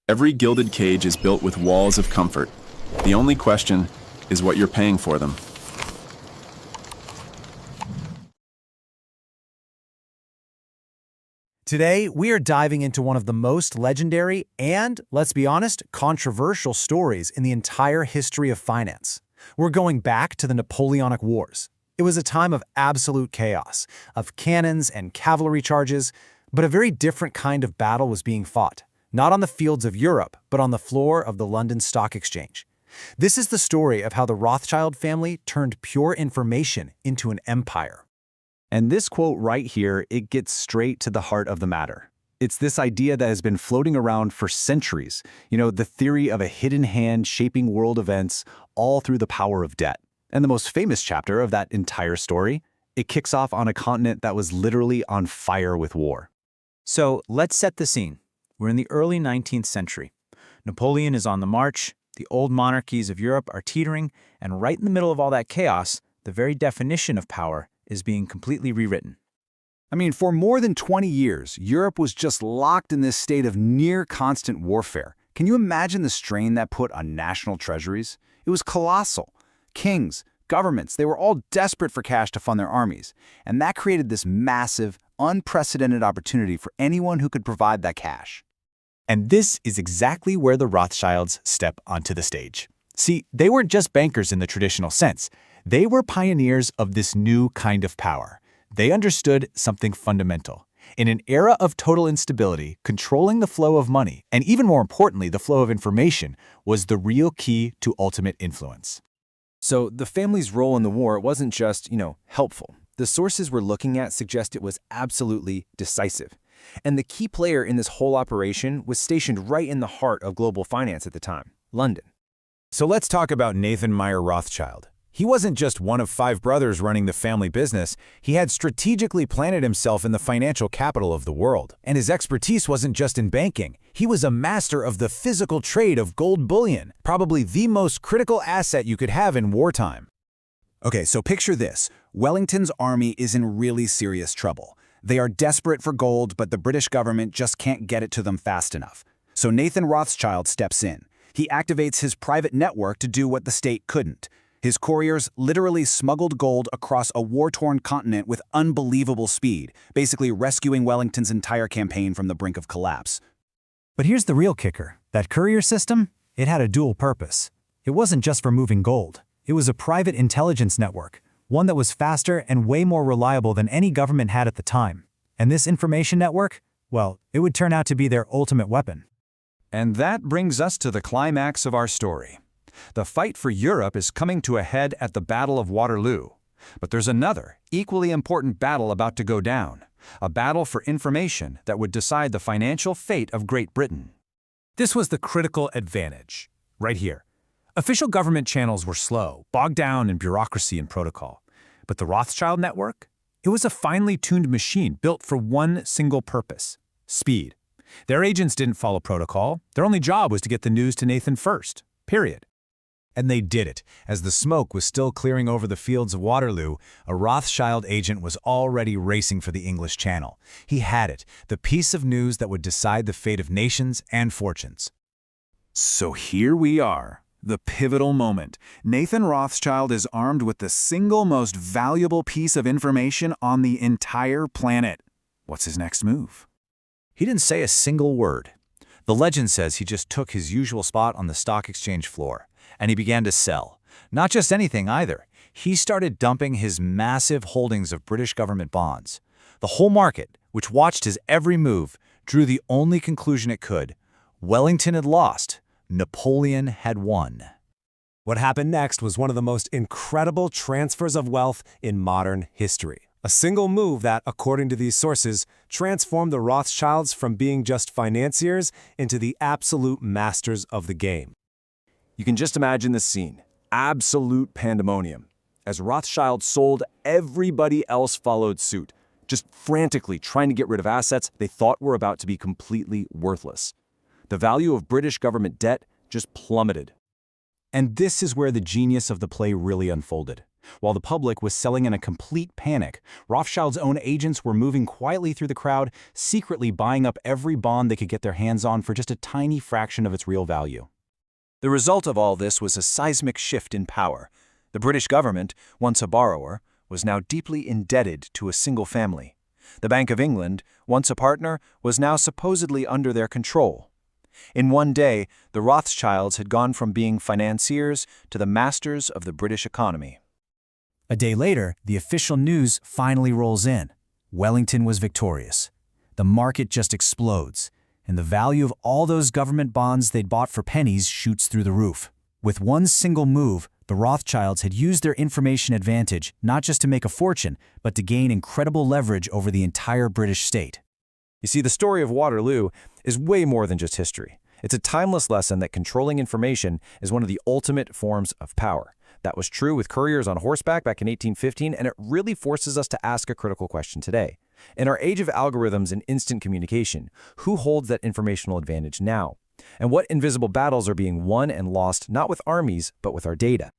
Every gilded cage is built with walls of comfort. The only question is what you're paying for them. Today, we are diving into one of the most legendary and, let's be honest, controversial stories in the entire history of finance. We're going back to the Napoleonic Wars. It was a time of absolute chaos, of cannons and cavalry charges, but a very different kind of battle was being fought, not on the fields of Europe, but on the floor of the London Stock Exchange. This is the story of how the Rothschild family turned pure information into an empire. And this quote right here, it gets straight to the heart of the matter. It's this idea that has been floating around for centuries. The theory of a hidden hand shaping world events all through the power of debt. And the most famous chapter of that entire story, it kicks off on a continent that was literally on fire with war. So let's set the scene. We're in the early 19th century. Napoleon is on the march, the old monarchies of Europe are teetering, and right in the middle of all that chaos, the very definition of power is being completely rewritten. For more than 20 years, Europe was just locked in this state of near constant warfare. Can you imagine the strain that put on national treasuries? It was colossal. Kings, governments, they were all desperate for cash to fund their armies. And that created this massive, unprecedented opportunity for anyone who could provide that cash. And this is exactly where the Rothschilds step onto the stage. See, they weren't just bankers in the traditional sense. They were pioneers of this new kind of power. They understood something fundamental. In an era of total instability, controlling the flow of money, and even more importantly, the flow of information, was the real key to ultimate influence. So the family's role in the war wasn't just, helpful. The sources we're looking at suggest it was absolutely decisive. And the key player in this whole operation was stationed right in the heart of global finance at the time, London. So let's talk about Nathan Rothschild. He wasn't just one of 5 brothers running the family business. He had strategically planted himself in the financial capital of the world. And his expertise wasn't just in banking. He was a master of the physical trade of gold bullion, probably the most critical asset you could have in wartime. Okay, so picture this. Wellington's army is in really serious trouble. They are desperate for gold, but the British government just can't get it to them fast enough. So Nathan Rothschild steps in. He activates his private network to do what the state couldn't. His couriers literally smuggled gold across a war-torn continent with unbelievable speed, basically rescuing Wellington's entire campaign from the brink of collapse. But here's the real kicker. That courier system, it had a dual purpose. It wasn't just for moving gold. It was a private intelligence network, one that was faster and way more reliable than any government had at the time. And this information network, well, it would turn out to be their ultimate weapon. And that brings us to the climax of our story. The fight for Europe is coming to a head at the Battle of Waterloo. But there's another, equally important battle about to go down. A battle for information that would decide the financial fate of Great Britain. This was the critical advantage, right here. Official government channels were slow, bogged down in bureaucracy and protocol. But the Rothschild network? It was a finely tuned machine built for one single purpose: speed. Their agents didn't follow protocol. Their only job was to get the news to Nathan first, period. And they did it. As the smoke was still clearing over the fields of Waterloo, a Rothschild agent was already racing for the English Channel. He had it, the piece of news that would decide the fate of nations and fortunes. So here we are, the pivotal moment. Nathan Rothschild is armed with the single most valuable piece of information on the entire planet. What's his next move? He didn't say a single word. The legend says he just took his usual spot on the stock exchange floor, and he began to sell. Not just anything either. He started dumping his massive holdings of British government bonds. The whole market, which watched his every move, drew the only conclusion it could. Wellington had lost. Napoleon had won. What happened next was one of the most incredible transfers of wealth in modern history. A single move that, according to these sources, transformed the Rothschilds from being just financiers into the absolute masters of the game. You can just imagine the scene. Absolute pandemonium. As Rothschild sold, everybody else followed suit, just frantically trying to get rid of assets they thought were about to be completely worthless. The value of British government debt just plummeted. And this is where the genius of the play really unfolded. While the public was selling in a complete panic, Rothschild's own agents were moving quietly through the crowd, secretly buying up every bond they could get their hands on for just a tiny fraction of its real value. The result of all this was a seismic shift in power. The British government, once a borrower, was now deeply indebted to a single family. The Bank of England, once a partner, was now supposedly under their control. In one day, the Rothschilds had gone from being financiers to the masters of the British economy. A day later, the official news finally rolls in. Wellington was victorious. The market just explodes, and the value of all those government bonds they'd bought for pennies shoots through the roof. With one single move, the Rothschilds had used their information advantage not just to make a fortune, but to gain incredible leverage over the entire British state. You see, the story of Waterloo is way more than just history. It's a timeless lesson that controlling information is one of the ultimate forms of power. That was true with couriers on horseback back in 1815, and it really forces us to ask a critical question today. In our age of algorithms and instant communication, who holds that informational advantage now? And what invisible battles are being won and lost not with armies, but with our data?